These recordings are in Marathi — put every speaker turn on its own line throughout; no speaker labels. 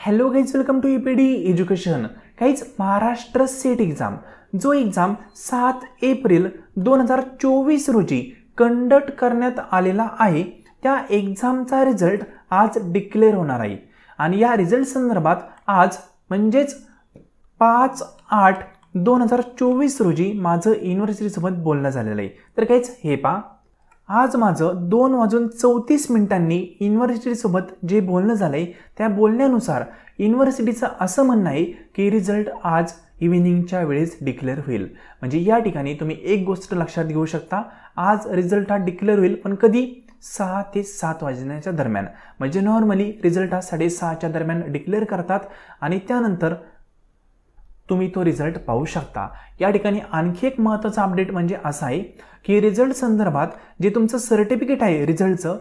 Hello guys, welcome to EPD education. Guys, Maharashtra SET exam जो एक्झाम 7 एप्रिल 2024 रोजी कंडक्ट करण्यात आलेला आहे, त्या एक्झामचा रिझल्ट आज डिक्लेअर होणार आहे. आणि या रिझल्ट संदर्भात आज म्हणजेच 5/8/2024 रोजी माझं युनिव्हर्सिटीसोबत बोलणं झालेलं आहे. तर गाईज हे पहा, आज माझं 2:34 युनिव्हर्सिटीसोबत जे बोलणं झालं आहे त्या बोलण्यानुसार युनिव्हर्सिटीचं असं म्हणणं आहे की रिझल्ट आज इव्हिनिंगच्या वेळेस डिक्लेअर होईल. म्हणजे या ठिकाणी तुम्ही एक गोष्ट लक्षात घेऊ शकता, आज रिझल्ट हा डिक्लेअर होईल, पण कधी 6 ते 7 वाजण्याच्या दरम्यान. म्हणजे नॉर्मली रिझल्ट हा 6:30च्या दरम्यान डिक्लेअर करतात आणि त्यानंतर तुम्ही तो रिझल्ट पाहू शकता. या ठिकाणी आणखी एक महत्त्वाचा अपडेट म्हणजे असा आहे की रिझल्ट संदर्भात जे तुमचं सर्टिफिकेट आहे रिझल्टचं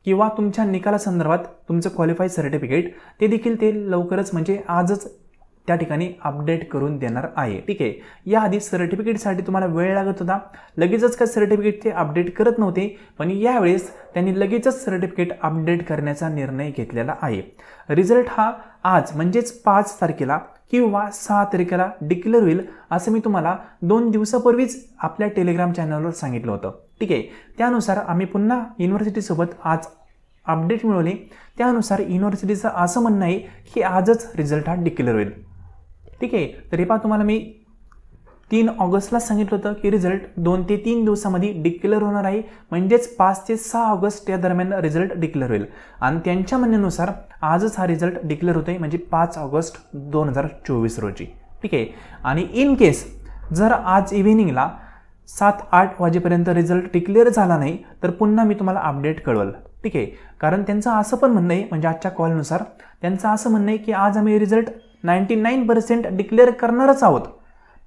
किंवा तुमच्या निकालासंदर्भात तुमचं क्वालिफाय सर्टिफिकेट ते देखील ते लवकरच म्हणजे आजच त्या ठिकाणी अपडेट करून देणार आहे. ठीक आहे. याआधी सर्टिफिकेटसाठी तुम्हाला वेळ लागत होता, लगेचच काय सर्टिफिकेट ते अपडेट करत नव्हते, पण यावेळेस त्यांनी लगेचच सर्टिफिकेट अपडेट करण्याचा निर्णय घेतलेला आहे. रिझल्ट हा आज म्हणजेच 5 तारखेला किंवा 6 तारखेला डिक्लेअर होईल असं मी तुम्हाला 2 दिवसापूर्वीच आपल्या टेलिग्राम चॅनलवर सांगितलं होतं. ठीक आहे. त्यानुसार आम्ही पुन्हा युनिव्हर्सिटीसोबत आज अपडेट मिळवले. त्यानुसार युनिव्हर्सिटीचं असं म्हणणं आहे की आजच रिझल्ट हा डिक्लेअर होईल. ठीक आहे. तर हे पहा, तुम्हाला मी 3 ऑगस्टला सांगितलं होतं की रिझल्ट 2 ते 3 दिवसामध्ये डिक्लेअर होणार आहे, म्हणजेच 5 ते 6 ऑगस्ट या दरम्यान रिझल्ट डिक्लेअर होईल. आणि त्यांच्या म्हणण्यानुसार आजच हा रिझल्ट डिक्लेअर होत आहे, म्हणजे 5 ऑगस्ट 2024 रोजी. ठीक आहे. आणि इन केस जर आज इव्हिनिंगला 7-8 वाजेपर्यंत रिझल्ट डिक्लेअर झाला नाही तर पुन्हा मी तुम्हाला अपडेट कळवल. ठीक आहे. कारण त्यांचं असं पण म्हणणं आहे, म्हणजे आजच्या कॉलनुसार त्यांचं असं म्हणणं आहे की आज आम्ही रिझल्ट 99% डिक्लेअर करणारच आहोत,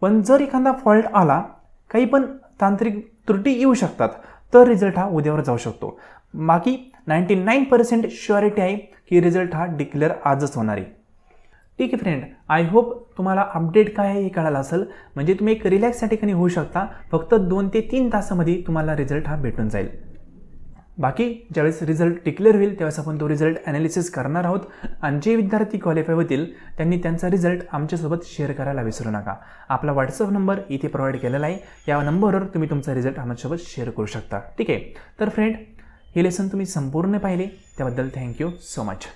पण जर एखादा फॉल्ट आला, काही पण तांत्रिक त्रुटी येऊ शकतात, तर रिझल्ट हा उद्यावर जाऊ शकतो. बाकी 99% शुअरिटी आहे की रिझल्ट हा डिक्लेअर आजच होणार आहे. ठीक आहे फ्रेंड, आय होप तुम्हाला अपडेट काय आहे हे कळालं असेल. म्हणजे तुम्ही एक रिलॅक्स या ठिकाणी होऊ शकता. फक्त 2 ते 3 तासामध्ये तुम्हाला रिझल्ट हा भेटून जाईल. बाकी ज्यावेळेस रिझल्ट डिक्लेअर होईल त्यावेळेस आपण तो रिझल्ट ॲनालिसिस करणार आहोत. आणि जे विद्यार्थी क्वालिफाय होतील त्यांनी त्यांचा रिझल्ट आमच्यासोबत शेअर करायला विसरू नका. आपला व्हॉट्सअप नंबर इथे प्रोव्हाइड केलेला आहे. या नंबरवर तुम्ही तुमचा रिझल्ट आमच्यासोबत शेअर करू शकता. ठीक आहे. तर फ्रेंड, हे लेसन तुम्ही संपूर्ण पाहिले त्याबद्दल थँक्यू सो मच.